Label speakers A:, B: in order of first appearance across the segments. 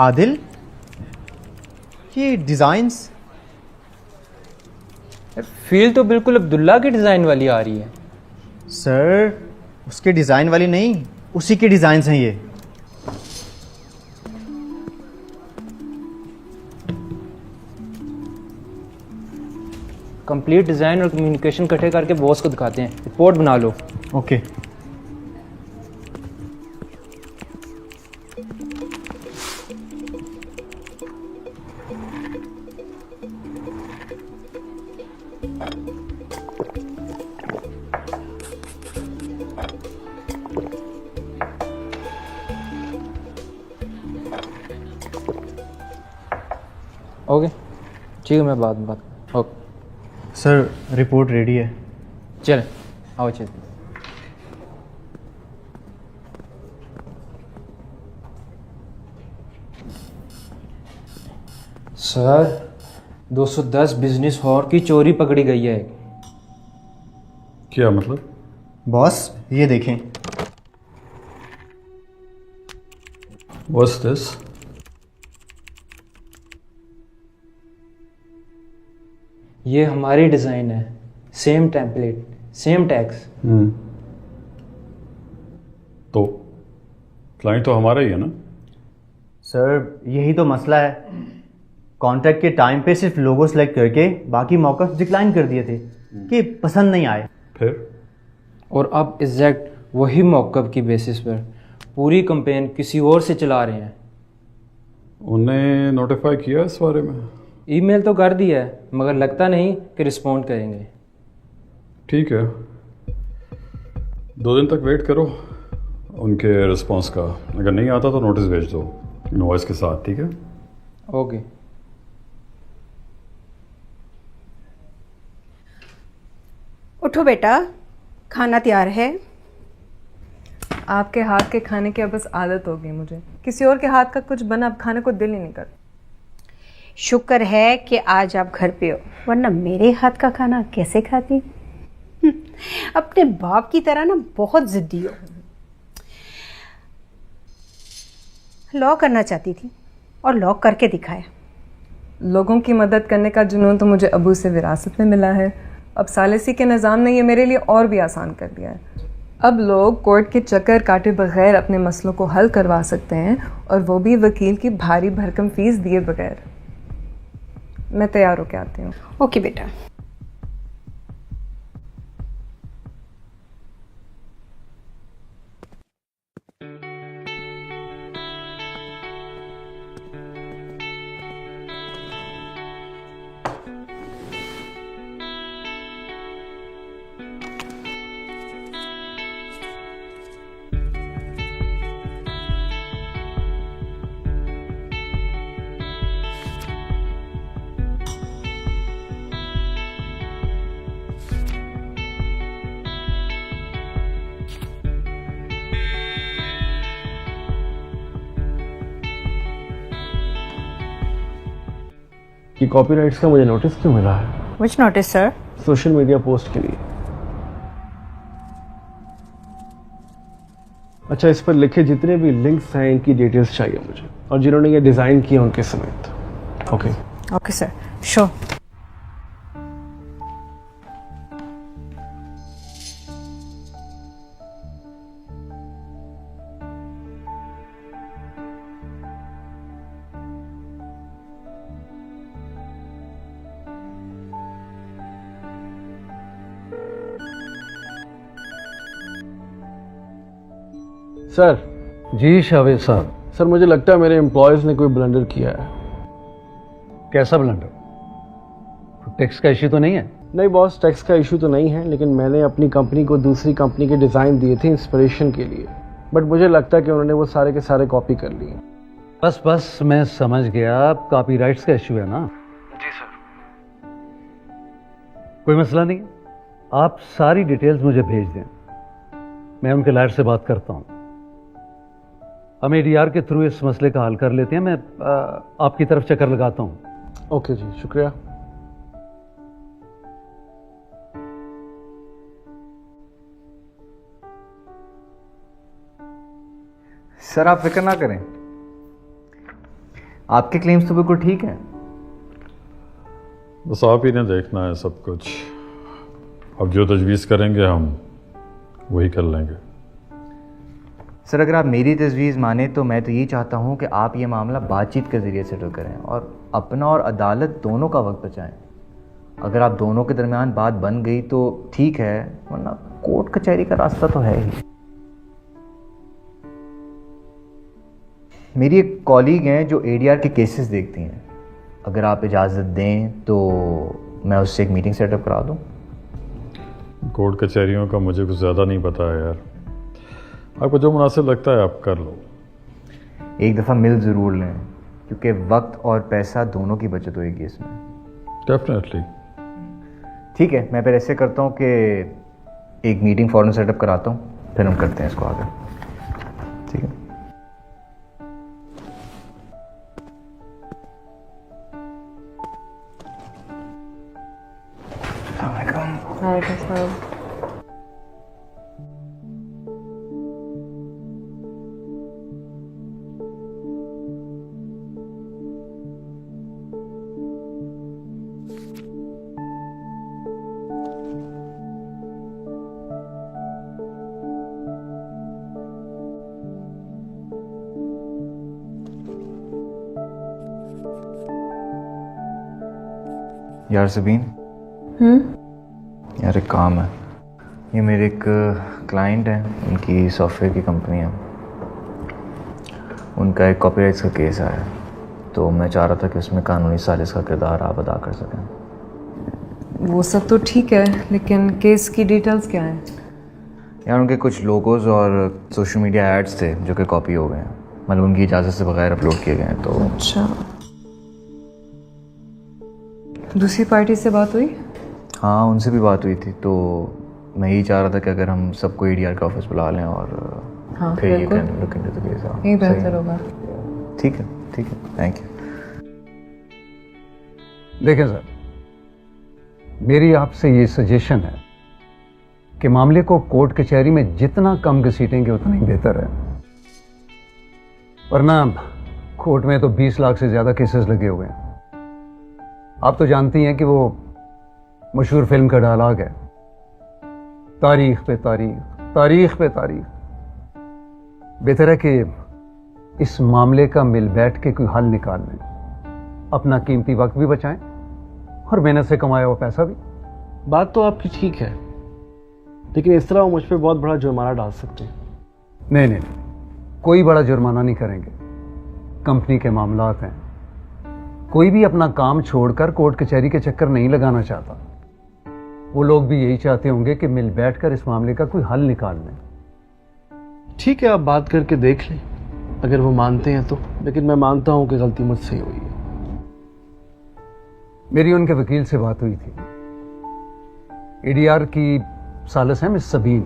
A: आदिल, ये designs.
B: Feel तो बिल्कुल अब्दुल्ला की डिज़ाइन वाली आ रही है।
A: सर, उसके डिज़ाइन वाली नहीं, उसी के डिज़ाइंस हैं ये।
B: कंप्लीट डिज़ाइन और कम्युनिकेशन इकट्ठे करके बॉस को दिखाते हैं, रिपोर्ट बना लो।
A: ओके।
B: ओके ठीक है, मैं बाद में बात। ओके
A: सर, रिपोर्ट रेडी है।
B: चलें, आओ चल। सर, 210 बिजनेस हॉर की चोरी पकड़ी गई है।
C: क्या मतलब?
A: बॉस, ये देखें।
C: What's this?
B: ये हमारी डिज़ाइन है, सेम टेम्पलेट, सेम टैक्स।
C: तो क्लाइंट तो हमारा ही है ना?
A: सर, यही तो मसला है। कॉन्ट्रैक्ट के टाइम पे सिर्फ लोगो सेलेक्ट करके बाकी मौक़िफ़ डिक्लाइन कर दिए थे कि पसंद नहीं आए।
C: फिर?
B: और अब एग्जैक्ट वही मौक़िफ़ की बेसिस पर पूरी कंपेन किसी और से चला रहे हैं।
C: उन्हें नोटिफाई किया इस बारे में?
B: ईमेल तो कर दिया है, मगर लगता नहीं कि रिस्पॉन्ड करेंगे।
C: ठीक है, 2 दिन तक वेट करो उनके रिस्पांस का। अगर नहीं आता तो नोटिस भेज दो इनवॉइस के साथ, ठीक है?
B: ओके।
D: उठो बेटा, खाना तैयार है।
E: आपके हाथ के खाने की अब बस आदत हो गई मुझे। किसी और के हाथ का कुछ बना अब खाने को दिल ही नहीं करता।
D: शुक्र है कि आज आप घर पे हो, वरना मेरे हाथ का खाना कैसे खाती। अपने बाप की तरह ना बहुत जिद्दी हो। लॉ करना चाहती थी और लॉ करके दिखाया।
E: लोगों की मदद करने का जुनून तो मुझे अबू से विरासत में मिला है। अब सालिसी के निज़ाम ने ये मेरे लिए और भी आसान कर दिया है। अब लोग कोर्ट के चक्कर काटे बगैर अपने मसलों को हल करवा सकते हैं, और वो भी वकील की भारी भरकम फीस दिए बगैर। मैं तैयार होके आती हूँ।
D: ओके बेटा।
F: कि कॉपीराइट्स का मुझे नोटिस क्यों मिला है?
D: Which notice sir?
F: Social media post के लिए। अच्छा, इस पर लिखे जितने भी लिंक्स हैं इनकी डिटेल्स चाहिए मुझे, और जिन्होंने ये डिज़ाइन किया उनके समेत। Okay
D: okay sir, sure.
F: Sir.
G: जी शावेद साहब।
F: सर, मुझे लगता है मेरे एम्प्लॉयज़ ने कोई ब्लंडर किया है।
G: कैसा ब्लंडर? टैक्स का इश्यू तो नहीं है?
F: नहीं बॉस, टैक्स का इशू तो नहीं है, लेकिन मैंने अपनी कंपनी को दूसरी कंपनी के डिज़ाइन दिए थे इंस्पिरेशन के लिए, बट मुझे लगता है कि उन्होंने वो सारे के सारे कॉपी कर लिए।
G: बस बस मैं समझ गया, कॉपीराइट्स का इश्यू है ना?
F: जी सर।
G: कोई मसला नहीं, आप सारी डिटेल्स मुझे भेज दें, मैं उनके लॉयर से बात करता हूँ। हम एडीआर के थ्रू इस मसले का हल कर लेते हैं। मैं आपकी तरफ चक्कर लगाता हूँ।
F: ओके जी, शुक्रिया।
H: सर, आप फिक्र ना करें,
A: आपके क्लेम्स तो बिल्कुल ठीक हैं।
C: बस आप ही ने देखना है सब कुछ। अब जो तजवीज़ करेंगे हम वही कर लेंगे।
A: सर अगर आप मेरी तजवीज़ माने तो मैं तो यही चाहता हूँ कि आप ये मामला बातचीत के ज़रिए सेटल करें और अपना और अदालत दोनों का वक्त बचाएं। अगर आप दोनों के दरमियान बात बन गई तो ठीक है, वरना कोर्ट कचहरी का रास्ता तो है ही। मेरी एक कॉलीग हैं जो एडीआर के केसेस देखती हैं। अगर आप इजाज़त दें तो मैं उससे एक मीटिंग सेटअप करा दूं।
C: कोर्ट कचहरियों का मुझे कुछ ज़्यादा नहीं पता है यार। आपको जो मुनासिब लगता है आप कर लो।
A: एक दफ़ा मिल ज़रूर लें, क्योंकि वक्त और पैसा दोनों की बचत होएगी इसमें।
C: डेफिनेटली।
A: ठीक है, मैं फिर ऐसे करता हूँ कि एक मीटिंग फ़ौरन सेटअप कराता हूँ, फिर हम करते हैं इसको आगे। ठीक है।
E: वालेकुम सलाम।
A: यार सबीन, यार एक काम है। ये मेरे एक क्लाइंट है, उनकी सॉफ्टवेयर की कंपनी है, उनका एक कॉपीराइट्स का केस आया, तो मैं चाह रहा था कि उसमें कानूनी सालिस का किरदार आप अदा कर सकें।
E: वो सब तो ठीक है, लेकिन केस की डिटेल्स क्या हैं?
A: यार उनके कुछ लोगोज और सोशल मीडिया एड्स थे जो कि कॉपी हो गए हैं, मतलब उनकी इजाज़त से बगैर अपलोड किए गए हैं। तो
E: अच्छा, दूसरी पार्टी से बात हुई?
A: हाँ, उनसे भी बात हुई थी। तो मैं यही चाह रहा था कि अगर हम सबको एडीआर का ऑफिस बुला लें और
E: हाँ,
A: फिर ये
E: बिल्कुल।
A: Can look into the case.
E: यही बेहतर होगा।
A: ठीक है, ठीक है, थैंक यू।
G: देखें सर, मेरी आपसे ये सजेशन है कि मामले को कोर्ट कचहरी में जितना कम घसीटेंगे उतना ही बेहतर है, वरना कोर्ट में तो 20 लाख से ज़्यादा केसेस लगे हुए हैं। आप तो जानती हैं कि वो मशहूर फिल्म का डायलॉग है, तारीख पे तारीख, तारीख पे तारीख। बेहतर है कि इस मामले का मिल बैठ के कोई हल निकाल लें, अपना कीमती वक्त भी बचाएं और मेहनत से कमाया हुआ पैसा भी।
F: बात तो आपकी ठीक है, लेकिन इस तरह वो मुझ पर बहुत बड़ा जुर्माना डाल सकते हैं।
G: नहीं नहीं, कोई बड़ा जुर्माना नहीं करेंगे। कंपनी के मामलात हैं, कोई भी अपना काम छोड़कर कोर्ट कचहरी के चक्कर नहीं लगाना चाहता। वो लोग भी यही चाहते होंगे कि मिल बैठकर इस मामले का कोई हल निकाल लें।
F: ठीक है, आप बात करके देख लें, अगर वो मानते हैं तो। लेकिन मैं मानता हूं कि गलती मुझसे ही हुई है।
G: मेरी उनके वकील से बात हुई थी। एडीआर की सालिस है मिस सबीन,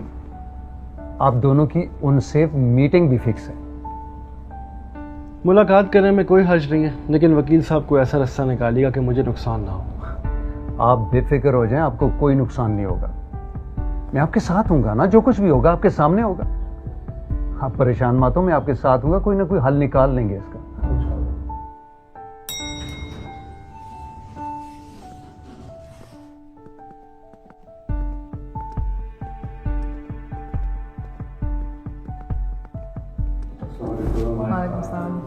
G: आप दोनों की उनसे मीटिंग भी फिक्स है।
F: मुलाकात करने में कोई हर्ज नहीं है, लेकिन वकील साहब को ऐसा रास्ता निकालिएगा कि मुझे नुकसान ना हो।
G: आप बेफिक्र हो जाएं, आपको कोई नुकसान नहीं होगा। मैं आपके साथ हूँगा ना, जो कुछ भी होगा आपके सामने होगा। आप परेशान मत हो, मैं आपके साथ हूँगा, कोई ना कोई हल निकाल लेंगे इसका।
E: वालेकुम सलाम।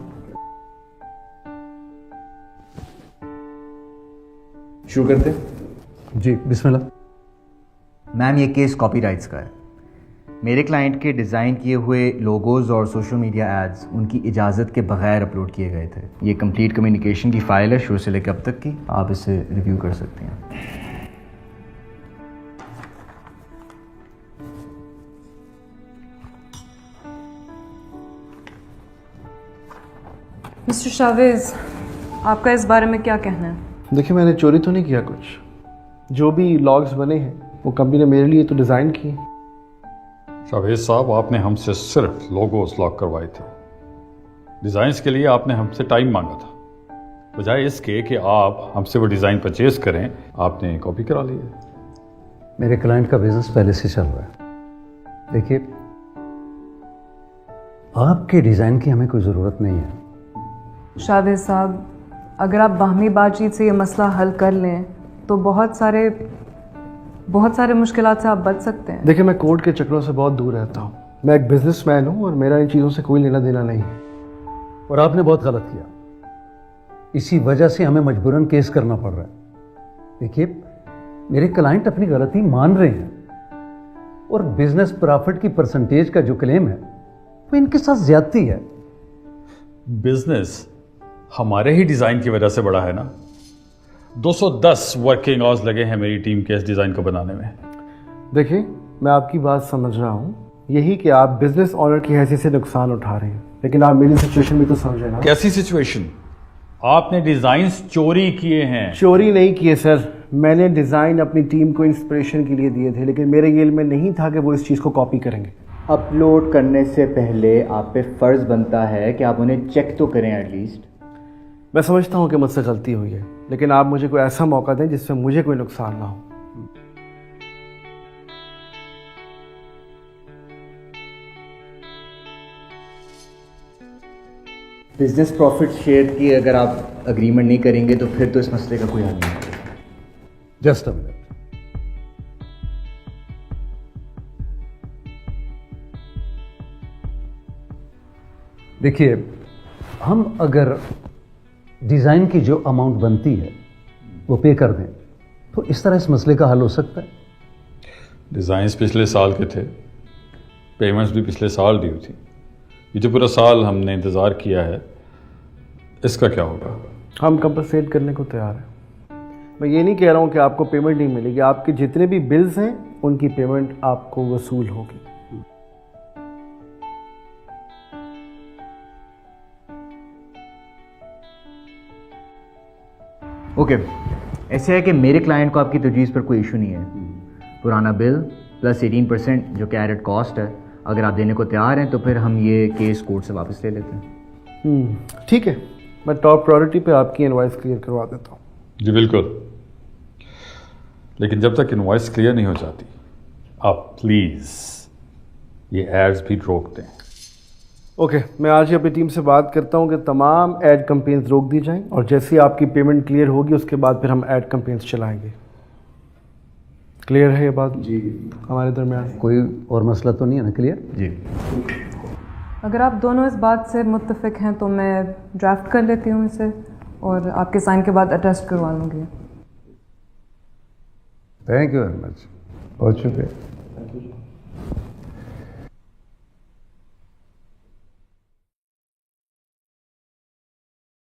A: शुरू करते हैं?
G: जी बिस्मिल्लाह।
A: मैम, ये केस कॉपीराइट्स का है। मेरे क्लाइंट के डिज़ाइन किए हुए लोगोज और सोशल मीडिया एड्स उनकी इजाज़त के बगैर अपलोड किए गए थे। ये कंप्लीट कम्युनिकेशन की फ़ाइल है, शुरू से लेकर अब तक की। आप इसे रिव्यू कर सकते हैं।
E: मिस्टर शावेज, आपका इस बारे में क्या कहना है?
F: देखिए, मैंने चोरी तो नहीं किया कुछ। जो भी लॉग्स बने हैं वो कंपनी ने मेरे लिए तो डिज़ाइन किए।
C: शावेज साहब, आपने हमसे सिर्फ लोगोस लॉक करवाए थे। डिज़ाइंस के लिए आपने हमसे टाइम मांगा था। बजाय इसके कि आप हमसे वो डिज़ाइन परचेज करें, आपने कॉपी करा ली है।
G: मेरे क्लाइंट का बिजनेस पहले से चल रहा है। देखिए, आपके डिज़ाइन की हमें कोई ज़रूरत नहीं है।
E: शावेद साहब, अगर आप बाहमी बातचीत से ये मसला हल कर लें तो बहुत सारे मुश्किलात से आप बच सकते हैं।
F: देखिए, मैं कोर्ट के चक्रों से बहुत दूर रहता हूँ। मैं एक बिजनेसमैन हूँ और मेरा इन चीज़ों से कोई लेना देना नहीं है।
G: और आपने बहुत गलत किया, इसी वजह से हमें मजबूरन केस करना पड़ रहा है। देखिए, मेरे क्लाइंट अपनी गलती मान रहे हैं और बिजनेस प्रॉफिट की परसेंटेज का जो क्लेम है वो इनके साथ ज्यादती है।
C: बिजनेस हमारे ही डिज़ाइन की वजह से बढ़ा है ना। 210 वर्किंग आवर्स लगे हैं मेरी टीम के इस डिज़ाइन को बनाने में।
F: देखिए, मैं आपकी बात समझ रहा हूँ, यही कि आप बिजनेस ऑनर की हैसियत से नुकसान उठा रहे हैं, लेकिन आप मेरी सिचुएशन भी तो समझे ना।
C: कैसी सिचुएशन? आपने डिज़ाइंस चोरी किए हैं।
F: चोरी नहीं किए सर, मैंने डिज़ाइन अपनी टीम को इंस्पिरेशन के लिए दिए थे, लेकिन मेरे ये में नहीं था कि वो इस चीज़ को कॉपी करेंगे।
A: अपलोड करने से पहले आप पे फ़र्ज़ बनता है कि आप उन्हें चेक तो करें एटलीस्ट।
F: मैं समझता हूँ कि मुझसे गलती हुई है, लेकिन आप मुझे कोई ऐसा मौका दें जिससे मुझे कोई नुकसान ना हो।
A: बिजनेस प्रॉफिट शेयर की अगर आप अग्रीमेंट नहीं करेंगे तो फिर तो इस मसले का कोई हल नहीं है।
G: Just a minute. देखिए, हम अगर डिज़ाइन की जो अमाउंट बनती है वो पे कर दें तो इस तरह इस मसले का हल हो सकता है।
C: डिज़ाइंस पिछले साल के थे, पेमेंट्स भी पिछले साल ड्यू थी। ये जो पूरा साल हमने इंतज़ार किया है, इसका क्या होगा?
F: हम कंपनसेट करने को तैयार हैं। मैं ये नहीं कह रहा हूँ कि आपको पेमेंट नहीं मिलेगी, आपके जितने भी बिल्स हैं उनकी पेमेंट आपको वसूल होगी।
A: ओके, ऐसे है कि मेरे क्लाइंट को आपकी तजवीज़ पर कोई इशू नहीं है। पुराना बिल प्लस 18% जो कि एडेड कॉस्ट है, अगर आप देने को तैयार हैं तो फिर हम ये केस कोर्ट से वापस ले लेते हैं।
F: ठीक है, मैं टॉप प्रायोरिटी पे आपकी इनवॉइस क्लियर करवा देता हूँ।
C: जी बिल्कुल, लेकिन जब तक इनवॉइस क्लियर नहीं हो जाती आप प्लीज़ ये एड्स भी रोक दें।
F: ओके, मैं आज ही अपनी टीम से बात करता हूँ कि तमाम एड कैंपेन्स रोक दी जाएं और जैसे ही आपकी पेमेंट क्लियर होगी उसके बाद फिर हम एड कैंपेन्स चलाएंगे। क्लियर है ये बात? जी, हमारे दरमियान
G: कोई और मसला तो नहीं है ना? क्लियर
A: जी।
E: अगर आप दोनों इस बात से मुत्तफिक हैं तो मैं ड्राफ्ट कर लेती हूँ इसे और आपके साइन के बाद अटेस्ट करवा लूँगी।
G: थैंक यू वेरी मच, बहुत शुक्रिया।